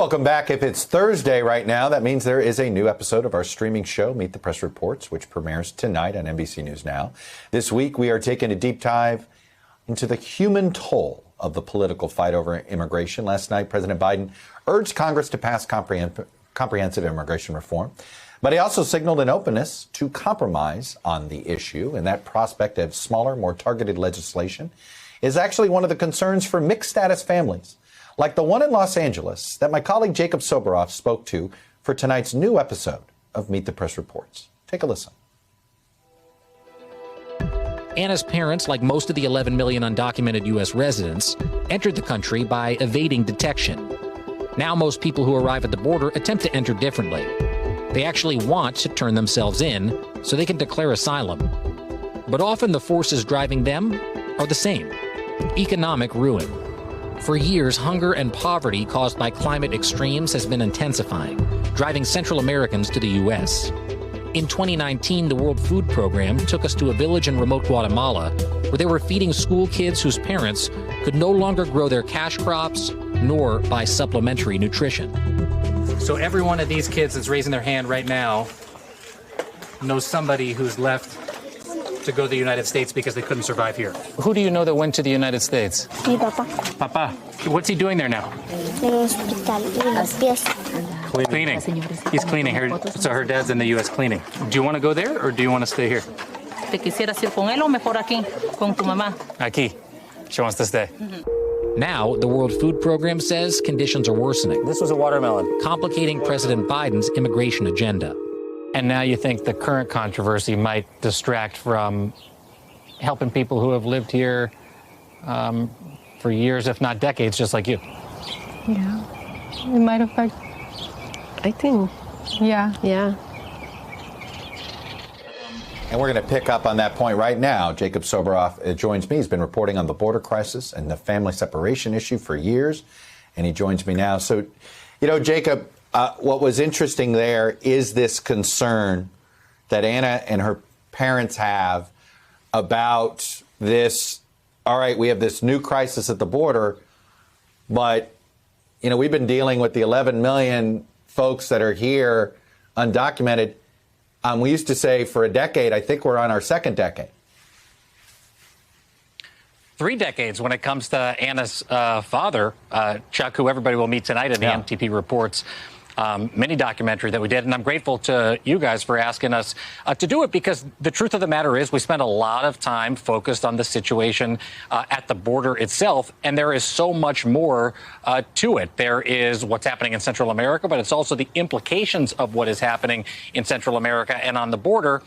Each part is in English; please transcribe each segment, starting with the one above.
Welcome back. If it's Thursday right now, that means there is a new episode of our streaming show, Meet the Press Reports, which premieres tonight on NBC News Now. This week, we are taking a deep dive into the human toll of the political fight over immigration. Last night, President Biden urged Congress to pass comprehensive immigration reform, but he also signaled an openness to compromise on the issue, and that prospect of smaller, more targeted legislation is actually one of the concerns for mixed-status families, like the one in Los Angeles that my colleague Jacob Soboroff spoke to for tonight's new episode of Meet the Press Reports. Take a listen. Anna's parents, like most of the 11 million undocumented U.S. residents, entered the country by evading detection. Now most people who arrive at the border attempt to enter differently. They actually want to turn themselves in so they can declare asylum. But often the forces driving them are the same: economic ruin. For years, hunger and poverty caused by climate extremes has been intensifying, driving Central Americans to the U.S. In 2019, the World Food Program took us to a village in remote Guatemala where they were feeding school kids whose parents could no longer grow their cash crops nor buy supplementary nutrition. So every one of these kids that's raising their hand right now knows somebody who's left to go to the United States because they couldn't survive here. Who do you know that went to the United States? Mi papá. Papa. What's he doing there now? En el hospital y los pies. Cleaning. He's cleaning. So her dad's in the U.S. cleaning. Do you want to go there or do you want to stay here? ¿Te quisieras ir con él o mejor aquí, con tu mamá? Aquí. She wants to stay. Now, the World Food Program says conditions are worsening, This was a watermelon. complicating President Biden's immigration agenda. And now you think the current controversy might distract from helping people who have lived here for years, if not decades, just like you. Yeah, it might affect. I think. Yeah. Yeah. And we're going to pick up on that point right now. Jacob Soboroff joins me. He's been reporting on the border crisis and the family separation issue for years, and he joins me now. So, Jacob, what was interesting there is this concern that Anna and her parents have about this. All right, we have this new crisis at the border, but, we've been dealing with the 11 million folks that are here undocumented. We used to say for a decade. I think we're on our second decade. 3 decades when it comes to Anna's father, Chuck, who everybody will meet tonight in the MTP Reports mini documentary that we did. And I'm grateful to you guys for asking us to do it, because the truth of the matter is we spent a lot of time focused on the situation at the border itself. And there is so much more to it. There is what's happening in Central America, but it's also the implications of what is happening in Central America and on the border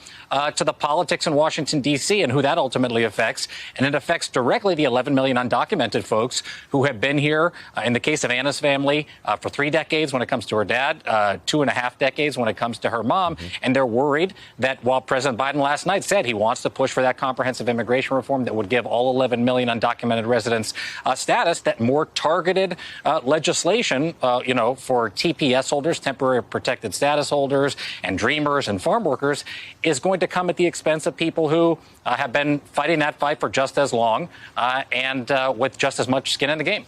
to the politics in Washington, D.C. and who that ultimately affects. And it affects directly the 11 million undocumented folks who have been here, in the case of Anna's family, for 3 decades when it comes to her dad, 2.5 decades when it comes to her mom. And they're worried that while President Biden last night said he wants to push for that comprehensive immigration reform that would give all 11 million undocumented residents status, that more targeted legislation, for TPS holders, temporary protected status holders, and dreamers and farm workers is going to come at the expense of people who have been fighting that fight for just as long and with just as much skin in the game.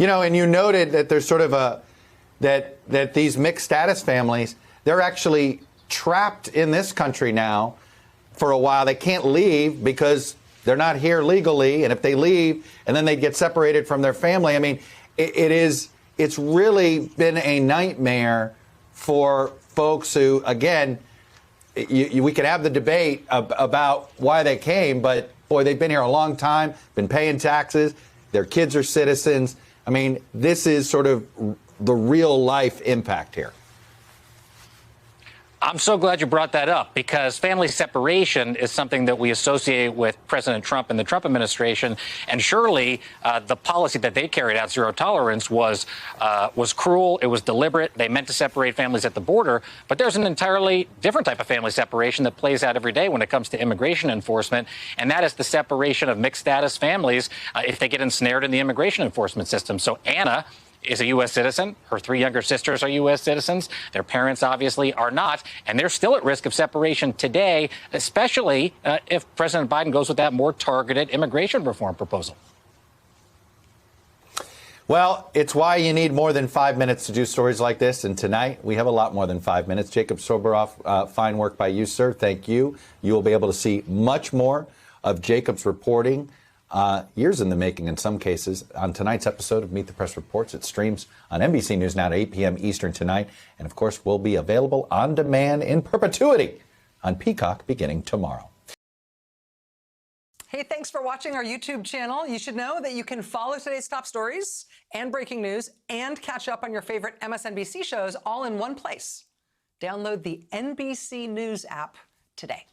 And you noted that there's sort of that these mixed status families, they're actually trapped in this country now for a while. They can't leave because they're not here legally. And if they leave and then they get separated from their family, I mean, it's really been a nightmare for folks who, again, we could have the debate about why they came, but boy, they've been here a long time, been paying taxes. Their kids are citizens. I mean, this is sort of the real life impact here. I'm so glad you brought that up, because family separation is something that we associate with President Trump and the Trump administration. And surely the policy that they carried out, zero tolerance, was cruel. It was deliberate. They meant to separate families at the border. But there's an entirely different type of family separation that plays out every day when it comes to immigration enforcement. And that is the separation of mixed status families if they get ensnared in the immigration enforcement system. So Anna is a U.S. citizen. Her 3 younger sisters are U.S. citizens. Their parents obviously are not. And they're still at risk of separation today, especially if President Biden goes with that more targeted immigration reform proposal. Well, it's why you need more than 5 minutes to do stories like this. And tonight, we have a lot more than 5 minutes. Jacob Soboroff, fine work by you, sir. Thank you. You will be able to see much more of Jacob's reporting, years in the making in some cases, on tonight's episode of Meet the Press Reports. It streams on NBC News Now at 8 p.m. Eastern tonight. And, of course, will be available on demand in perpetuity on Peacock beginning tomorrow. Hey, thanks for watching our YouTube channel. You should know that you can follow today's top stories and breaking news and catch up on your favorite MSNBC shows all in one place. Download the NBC News app today.